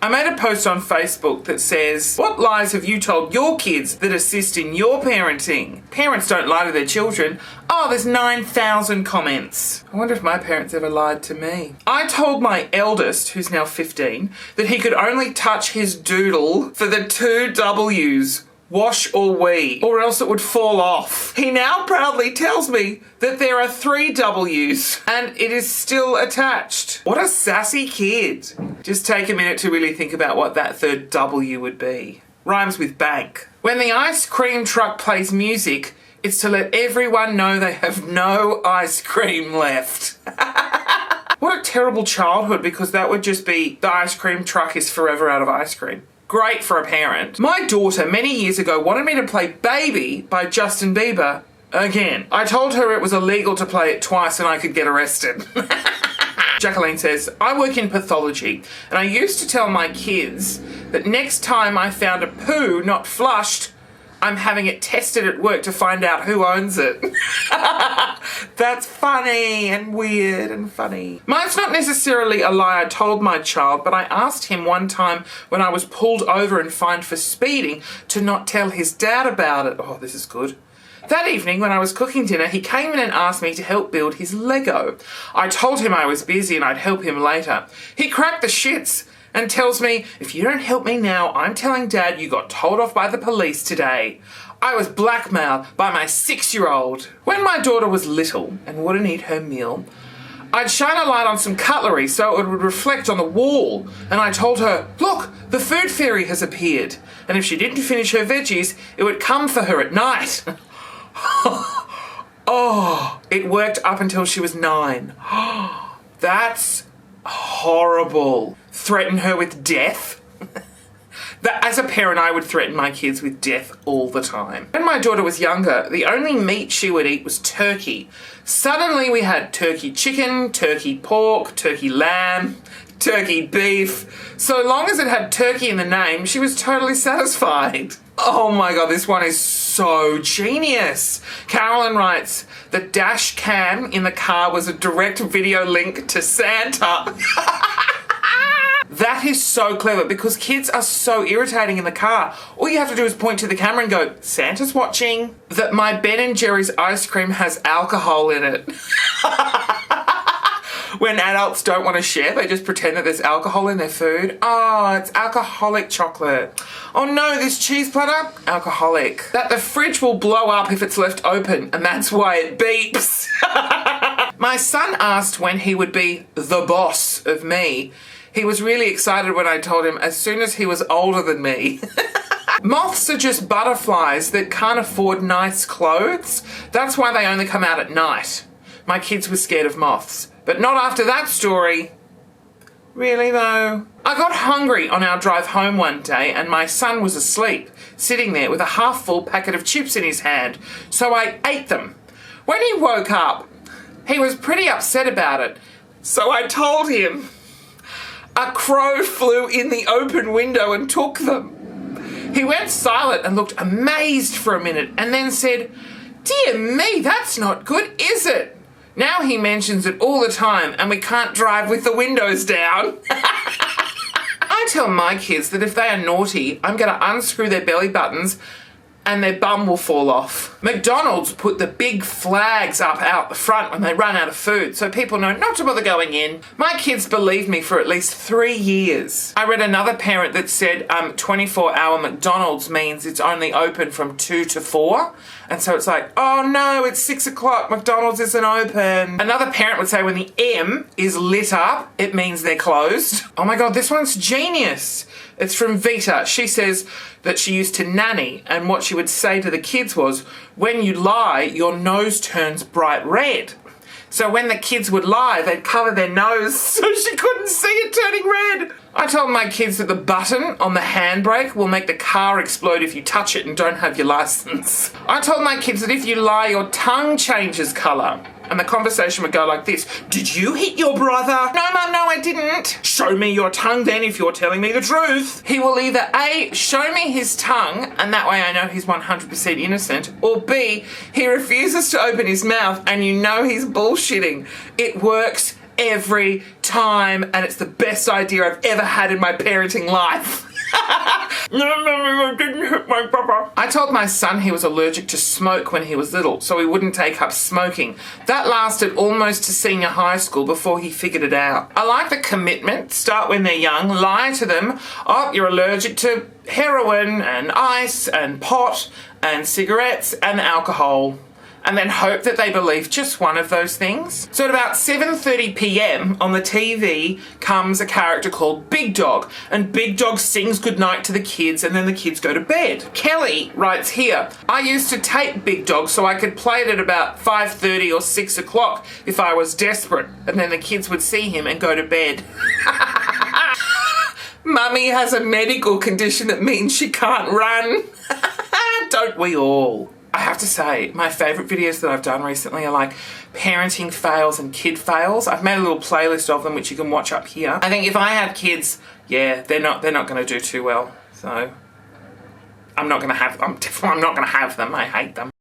I made a post on Facebook that says, what lies have you told your kids that assist in your parenting? Parents don't lie to their children. Oh, there's 9,000 comments. I wonder if my parents ever lied to me. I told my eldest, who's now 15, that he could only touch his doodle for the 2 W's. Wash or wee, or else it would fall off. He now proudly tells me that there are 3 W's and it is still attached. What a sassy kid. Just take a minute to really think about what that 3rd W would be. Rhymes with bank. When the ice cream truck plays music, it's to let everyone know they have no ice cream left. What a terrible childhood, because that would just be the ice cream truck is forever out of ice cream. Great for a parent. My daughter many years ago wanted me to play Baby by Justin Bieber again. I told her it was illegal to play it twice and I could get arrested. Jacqueline says, I work in pathology and I used to tell my kids that next time I found a poo not flushed, I'm having it tested at work to find out who owns it. That's funny and weird and funny. Mine's not necessarily a lie I told my child, but I asked him one time when I was pulled over and fined for speeding to not tell his dad about it. Oh, this is good. That evening, when I was cooking dinner, he came in and asked me to help build his Lego. I told him I was busy and I'd help him later. He cracked the shits and tells me, if you don't help me now, I'm telling Dad you got told off by the police today. I was blackmailed by my 6-year-old. When my daughter was little and wouldn't eat her meal, I'd shine a light on some cutlery so it would reflect on the wall, and I told her, look, the food fairy has appeared, and if she didn't finish her veggies, it would come for her at night. Oh, it worked up until she was 9. That's horrible. Threaten her with death? As a parent, I would threaten my kids with death all the time. When my daughter was younger, the only meat she would eat was turkey. Suddenly we had turkey chicken, turkey pork, turkey lamb, turkey beef. So long as it had turkey in the name, she was totally satisfied. Oh my God, this one is so genius. Carolyn writes, the dash cam in the car was a direct video link to Santa. That is so clever, because kids are so irritating in the car. All you have to do is point to the camera and go, Santa's watching. That my Ben & Jerry's ice cream has alcohol in it. When adults don't want to share, they just pretend that there's alcohol in their food. Oh, it's alcoholic chocolate. Oh no, this cheese platter, alcoholic. That the fridge will blow up if it's left open, and that's why it beeps. My son asked when he would be the boss of me. He was really excited when I told him as soon as he was older than me. Moths are just butterflies that can't afford nice clothes. That's why they only come out at night. My kids were scared of moths, but not after that story. Really though? I got hungry on our drive home one day and my son was asleep, sitting there with a half-full packet of chips in his hand, so I ate them. When he woke up, he was pretty upset about it, so I told him. A crow flew in the open window and took them. He went silent and looked amazed for a minute and then said, dear me, that's not good, is it? Now he mentions it all the time and we can't drive with the windows down. I tell my kids that if they are naughty, I'm going to unscrew their belly buttons and their bum will fall off. McDonald's put the big flags up out the front when they run out of food so people know not to bother going in. My kids believed me for at least 3 years. I read another parent that said 24-hour McDonald's means it's only open from 2 to 4. And so it's like, oh no, it's 6 o'clock, McDonald's isn't open. Another parent would say when the M is lit up, it means they're closed. Oh my God, this one's genius. It's from Vita. She says that she used to nanny, and what she would say to the kids was, when you lie, your nose turns bright red. So when the kids would lie, they'd cover their nose so she couldn't see it turning red. I told my kids that the button on the handbrake will make the car explode if you touch it and don't have your license. I told my kids that if you lie, your tongue changes colour. And the conversation would go like this. Did you hit your brother? No, Mum, no, I didn't. Show me your tongue then if you're telling me the truth. He will either A, show me his tongue, and that way I know he's 100% innocent, or B, he refuses to open his mouth and you know he's bullshitting. It works every time, and it's the best idea I've ever had in my parenting life. No, I didn't hit my brother. I told my son he was allergic to smoke when he was little, so he wouldn't take up smoking. That lasted almost to senior high school before he figured it out. I like the commitment. Start when they're young, lie to them. Oh, you're allergic to heroin and ice and pot and cigarettes and alcohol. And then hope that they believe just one of those things. So at about 7:30 p.m. on the TV comes a character called Big Dog, and Big Dog sings goodnight to the kids, and then the kids go to bed. Kelly writes here, I used to tape Big Dog so I could play it at about 5:30 or 6 o'clock if I was desperate, and then the kids would see him and go to bed. Mummy has a medical condition that means she can't run. Don't we all? I have to say, my favourite videos that I've done recently are like parenting fails and kid fails. I've made a little playlist of them which you can watch up here. I think if I have kids, yeah, they're not going to do too well. So I'm not going to have them. I hate them.